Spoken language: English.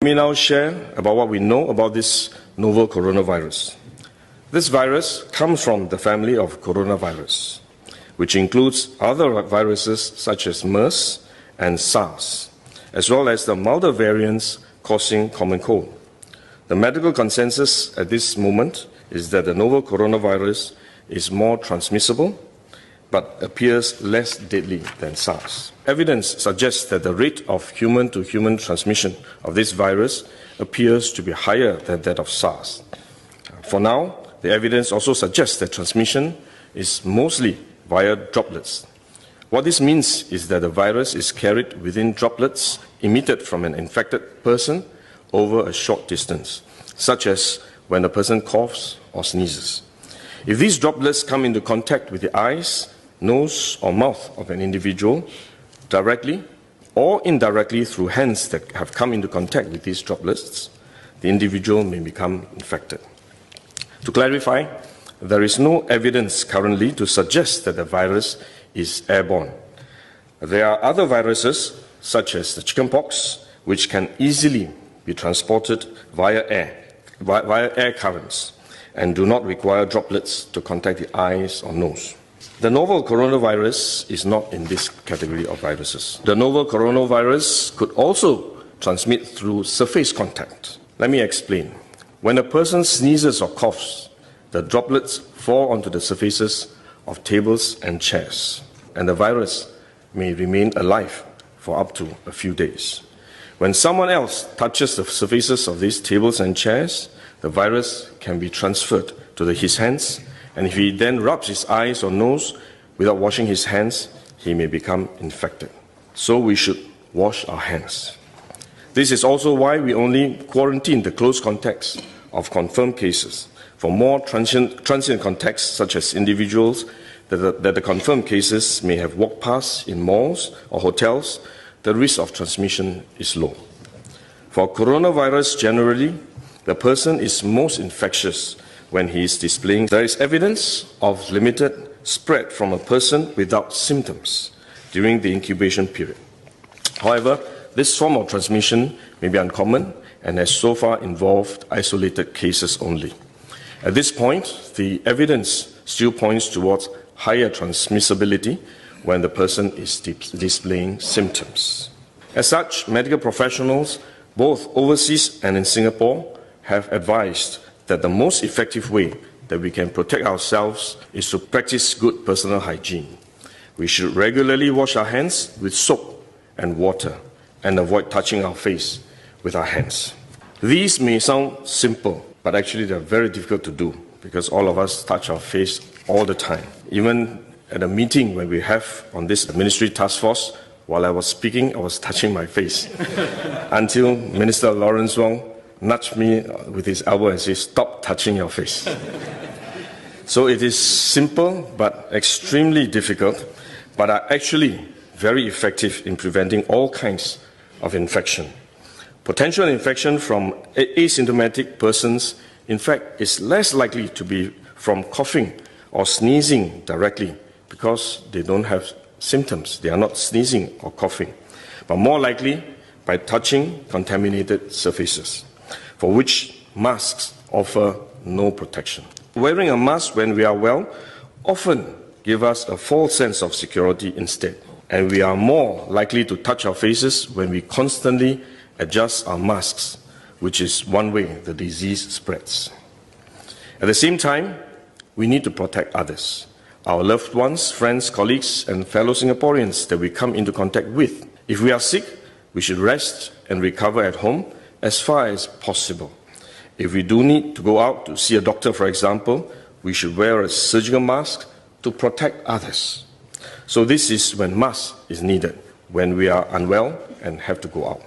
Let me now share about what we know about this novel coronavirus. This virus comes from the family of coronavirus, which includes other viruses such as MERS and SARS, as well as the milder variants causing common cold. The medical consensus at this moment is that the novel coronavirus is more transmissible but appears less deadly than SARS. Evidence suggests that the rate of human-to-human transmission of this virus appears to be higher than that of SARS. For now, the evidence also suggests that transmission is mostly via droplets. What this means is that the virus is carried within droplets emitted from an infected person over a short distance, such as when a person coughs or sneezes. If these droplets come into contact with the eyes, nose or mouth of an individual, directly or indirectly through hands that have come into contact with these droplets, the individual may become infected. To clarify, there is no evidence currently to suggest that the virus is airborne. There are other viruses, such as the chickenpox, which can easily be transported via air currents and do not require droplets to contact the eyes or nose. The novel coronavirus is not in this category of viruses. The novel coronavirus could also transmit through surface contact. Let me explain. When a person sneezes or coughs, the droplets fall onto the surfaces of tables and chairs, and the virus may remain alive for up to a few days. When someone else touches the surfaces of these tables and chairs, the virus can be transferred to his hands, and if he then rubs his eyes or nose without washing his hands, he may become infected. So we should wash our hands. This is also why we only quarantine the close contacts of confirmed cases. For more transient contacts, such as individuals that the confirmed cases may have walked past in malls or hotels, the risk of transmission is low. For coronavirus generally, the person is most infectious when he is displaying. There is evidence of limited spread from a person without symptoms during the incubation period. However, this form of transmission may be uncommon and has so far involved isolated cases only. At this point, the evidence still points towards higher transmissibility when the person is displaying symptoms. As such, medical professionals, both overseas and in Singapore, have advised that the most effective way that we can protect ourselves is to practice good personal hygiene. We should regularly wash our hands with soap and water and avoid touching our face with our hands. These may sound simple, but actually they're very difficult to do because all of us touch our face all the time. Even at a meeting when we have on this ministry task force, while I was speaking, I was touching my face until Minister Lawrence Wong nudged me with his elbow and said, "Stop touching your face." So it is simple but extremely difficult, but are actually very effective in preventing all kinds of infection. Potential infection from asymptomatic persons, in fact, is less likely to be from coughing or sneezing directly because they don't have symptoms. They are not sneezing or coughing, but more likely by touching contaminated surfaces, for which masks offer no protection. Wearing a mask when we are well often gives us a false sense of security instead, and we are more likely to touch our faces when we constantly adjust our masks, which is one way the disease spreads. At the same time, we need to protect others, our loved ones, friends, colleagues, and fellow Singaporeans that we come into contact with. If we are sick, we should rest and recover at home as far as possible. If we do need to go out to see a doctor, for example, we should wear a surgical mask to protect others. So this is when mask is needed, when we are unwell and have to go out.